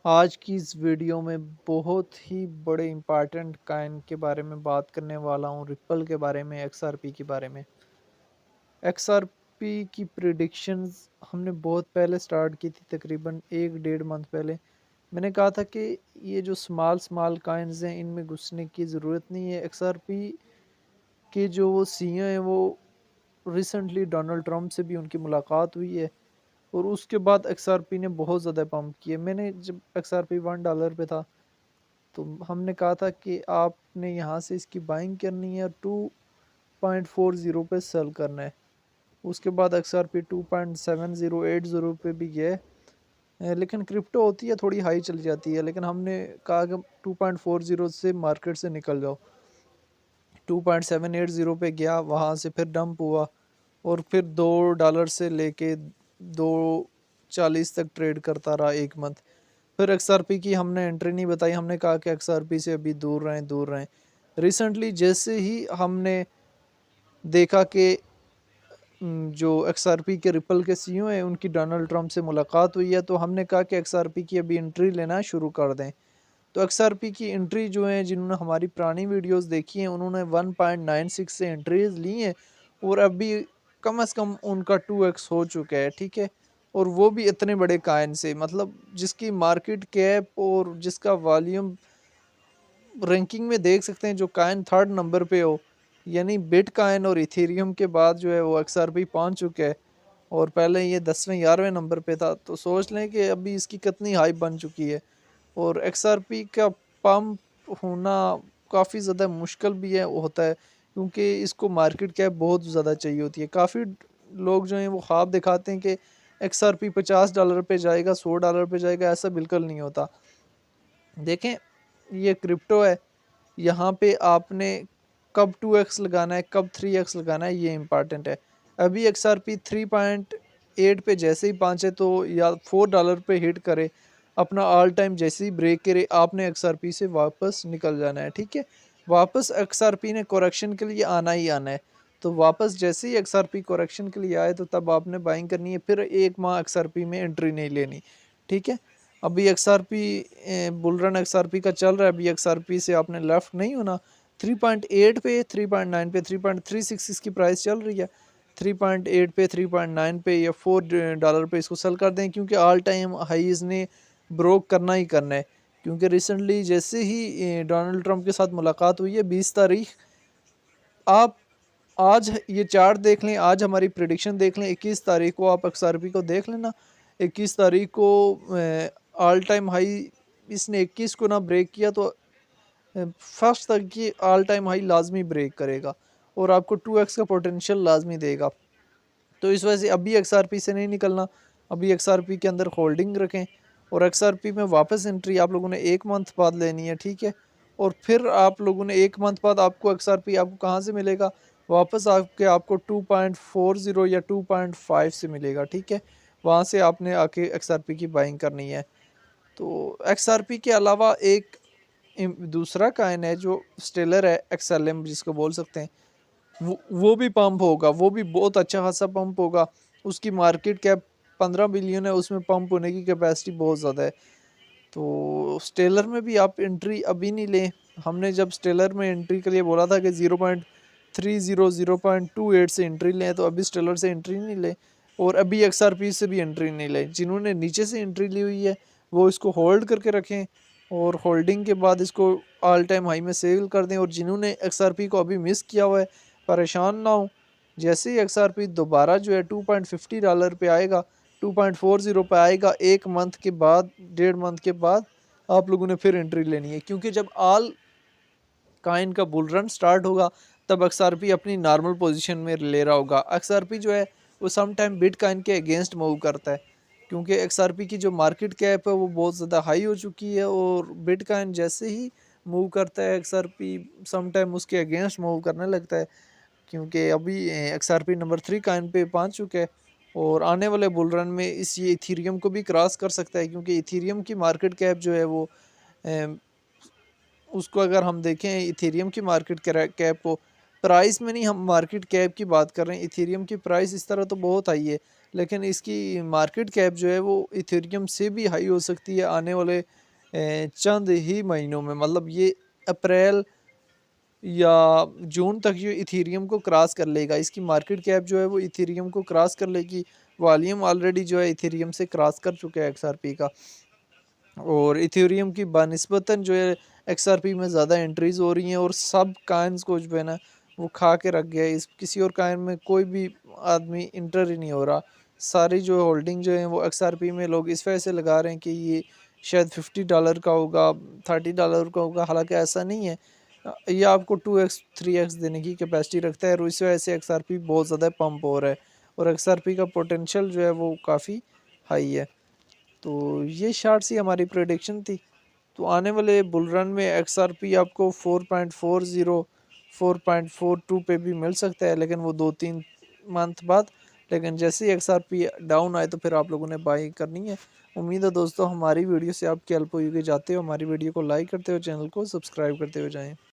आज की इस वीडियो में बहुत ही बड़े इम्पोर्टेंट कॉइन के बारे में बात करने वाला हूँ, रिपल के बारे में, एक्सआरपी के बारे में। एक्सआरपी की प्रिडिक्शंस हमने बहुत पहले स्टार्ट की थी, तकरीबन 1 डेढ़ मंथ पहले। मैंने कहा था कि ये जो स्मॉल स्मॉल कॉइन्स हैं इनमें घुसने की ज़रूरत नहीं है। एक्सआरपी के जो वो सीईओ हैं वो रिसेंटली डोनाल्ड ट्रंप से भी उनकी मुलाकात हुई है और उसके बाद एक्सआरपी ने बहुत ज़्यादा पंप किए। मैंने जब एक्सआरपी $1 पे था तो हमने कहा था कि आपने यहाँ से इसकी बाइंग करनी है और 2.40 पे सेल करना है। उसके बाद एक्सआरपी 2.7080 पे भी गया है। लेकिन क्रिप्टो होती है थोड़ी हाई चली जाती है, लेकिन हमने कहा कि 2.40 से मार्केट से निकल जाओ। 2.780 पे गया, वहाँ से फिर डंप हुआ और फिर $2 से लेके 2.40 तक ट्रेड करता रहा 1 मंथ। फिर एक्सआरपी की हमने एंट्री नहीं बताई, हमने कहा कि एक्सआरपी से अभी दूर रहें दूर रहें। रिसेंटली जैसे ही हमने देखा कि जो एक्सआरपी के रिपल के सीईओ हैं उनकी डोनाल्ड ट्रंप से मुलाकात हुई है, तो हमने कहा कि एक्सआरपी की अभी एंट्री लेना शुरू कर दें। तो एक्सआरपी की एंट्री जो है, जिन्होंने हमारी पुरानी वीडियोस देखी हैं उन्होंने 1.96 से एंट्रीज ली हैं और अभी कम से कम उनका 2x हो चुका है, ठीक है। और वो भी इतने बड़े काइन से, मतलब जिसकी मार्केट कैप और जिसका वॉल्यूम रैंकिंग में देख सकते हैं, जो काइन 3rd नंबर पे हो, यानी बिटकॉइन और इथेरियम के बाद जो है वो एक्सआरपी पहुंच चुका है और पहले ये 10वें 11वें नंबर पे था। तो सोच लें कि अभी इसकी कितनी हाइप बन चुकी है। और एक्सआरपी का पंप होना काफ़ी ज़्यादा मुश्किल भी है होता है, क्योंकि इसको मार्केट कैप बहुत ज़्यादा चाहिए होती है। काफ़ी लोग जो हैं वो ख्वाब दिखाते हैं कि एक्सआरपी $50 पे जाएगा, $100 पे जाएगा, ऐसा बिल्कुल नहीं होता। देखें, ये क्रिप्टो है, यहाँ पे आपने कब 2x लगाना है, कब 3x लगाना है, ये इम्पॉर्टेंट है। अभी एक्सआरपी 3.8 पे जैसे ही पहुँचे तो या $4 पे हिट करे, अपना ऑल टाइम जैसे ही ब्रेक करे, आपने एक्सआरपी से वापस निकल जाना है, ठीक है। वापस एक्सआरपी ने करेक्शन के लिए आना ही आना है। तो वापस जैसे ही एक्सआरपी करेक्शन के लिए आए तो तब आपने बाइंग करनी है, फिर 1 माह एक्सआरपी में एंट्री नहीं लेनी, ठीक है। अभी एक्सआरपी बुल रन एक्सआरपी का चल रहा है, अभी एक्सआरपी से आपने लेफ्ट नहीं होना। 3.8 पे, 3.9 पे, 3.36 इसकी प्राइस चल रही है। 3.8 पे, 3.9 पे या $4 पे इसको सेल कर दें, क्योंकि ऑल टाइम हाईज ने ब्रोक करना ही करना है। क्योंकि रिसेंटली जैसे ही डोनाल्ड ट्रंप के साथ मुलाकात हुई है 20 तारीख, आप आज ये चार्ट देख लें, आज हमारी प्रिडिक्शन देख लें, 21 तारीख को आप एक्सआरपी को देख लेना। 21 तारीख को ऑल टाइम हाई इसने 21 को ना ब्रेक किया तो फर्स्ट तक की ऑल टाइम हाई लाजमी ब्रेक करेगा और आपको 2x का पोटेंशियल लाजमी देगा। तो इस वजह से अभी एक्सआरपी से नहीं निकलना, अभी एक्सआरपी के अंदर होल्डिंग रखें और एक्सआरपी में वापस एंट्री आप लोगों ने 1 मंथ बाद लेनी है, ठीक है। और फिर आप लोगों ने 1 मंथ बाद आपको एक्सआरपी आपको कहाँ से मिलेगा, वापस आके आपको 2.40 या 2.5 से मिलेगा, ठीक है। वहाँ से आपने आके एक्सआरपी की बाइंग करनी है। तो एक्सआरपी के अलावा एक दूसरा काइन है जो स्टेलर है, एक्सएलएम जिसको बोल सकते हैं, वो भी पंप होगा, वो भी बहुत अच्छा खासा पंप होगा। उसकी मार्केट कैप 15 बिलियन है, उसमें पंप होने की कैपेसिटी बहुत ज़्यादा है। तो स्टेलर में भी आप एंट्री अभी नहीं लें। हमने जब स्टेलर में एंट्री के लिए बोला था कि 0.30 0.28 से एंट्री लें, तो अभी स्टेलर से एंट्री नहीं लें और अभी एक्सआरपी से भी एंट्री नहीं लें। जिन्होंने नीचे से एंट्री ली हुई है वो इसको होल्ड करके रखें और होल्डिंग के बाद इसको ऑल टाइम हाई में सेल कर दें। और जिन्होंने एक्सआरपी को अभी मिस किया हुआ है, परेशान ना हो। जैसे ही एक्सआरपी दोबारा जो है $2.50 पे आएगा, 2.40 पे आएगा, 1 मंथ के बाद, 1.5 मंथ के बाद आप लोगों ने फिर एंट्री लेनी है, क्योंकि जब ऑल कॉइन का बुल रन स्टार्ट होगा तब एक्सआरपी अपनी नॉर्मल पोजीशन में ले रहा होगा। एक्सआरपी जो है वो सम टाइम बिटकॉइन के अगेंस्ट मूव करता है, क्योंकि एक्सआरपी की जो मार्केट कैप है वो बहुत ज़्यादा हाई हो चुकी है और बिटकॉइन जैसे ही मूव करता है एक्सआरपी सम टाइम उसके अगेंस्ट मूव करने लगता है। क्योंकि अभी एक्सआरपी नंबर 3 कॉइन पे पहुंच चुका है और आने वाले बुल रन में इस ये इथीरियम को भी क्रॉस कर सकता है, क्योंकि इथीरियम की मार्केट कैप जो है वो उसको अगर हम देखें इथेरियम की मार्केट कैप को, प्राइस में नहीं, हम मार्केट कैप की बात कर रहे हैं। इथेरियम की प्राइस इस तरह तो बहुत हाई है, लेकिन इसकी मार्केट कैप जो है वो इथेरियम से भी हाई हो सकती है आने वाले चंद ही महीनों में। मतलब ये अप्रैल या जून तक ये इथेरियम को क्रॉस कर लेगा। इसकी मार्केट कैप जो है वो इथेरियम को क्रॉस कर लेगी। वॉल्यूम ऑलरेडी जो है इथेरियम से क्रॉस कर चुका है एक्सआरपी का, और इथेरियम की बानिस्बतन जो है एक्सआरपी में ज़्यादा एंट्रीज हो रही हैं, और सब काइन्स को जो है ना वो खा के रख गया है। इस किसी और काइन में कोई भी आदमी इंटर ही नहीं हो रहा। सारी जो होल्डिंग जो है वो एक्सआरपी में लोग इस वजह से लगा रहे हैं कि ये शायद $50 का होगा, $30 का होगा, हालांकि ऐसा नहीं है। ये आपको 2x 3x देने की कैपेसिटी रखता है, और इस वजह से एक्सआरपी बहुत ज़्यादा पंप हो रहा है, और एक्सआरपी का पोटेंशियल जो है वो काफ़ी हाई है। तो ये शार्ट सी हमारी प्रेडिक्शन थी। तो आने वाले बुल रन में एक्सआरपी आपको 4.40 4.42 पे भी मिल सकता है, लेकिन वो 2-3 मंथ बाद। लेकिन जैसे ही एक्सआरपी डाउन आए तो फिर आप लोगों ने बाई करनी है। उम्मीद है दोस्तों हमारी वीडियो से आपकी हेल्प हुई। जाते हो हमारी वीडियो को लाइक करते हो, चैनल को सब्सक्राइब करते हुए जाएं।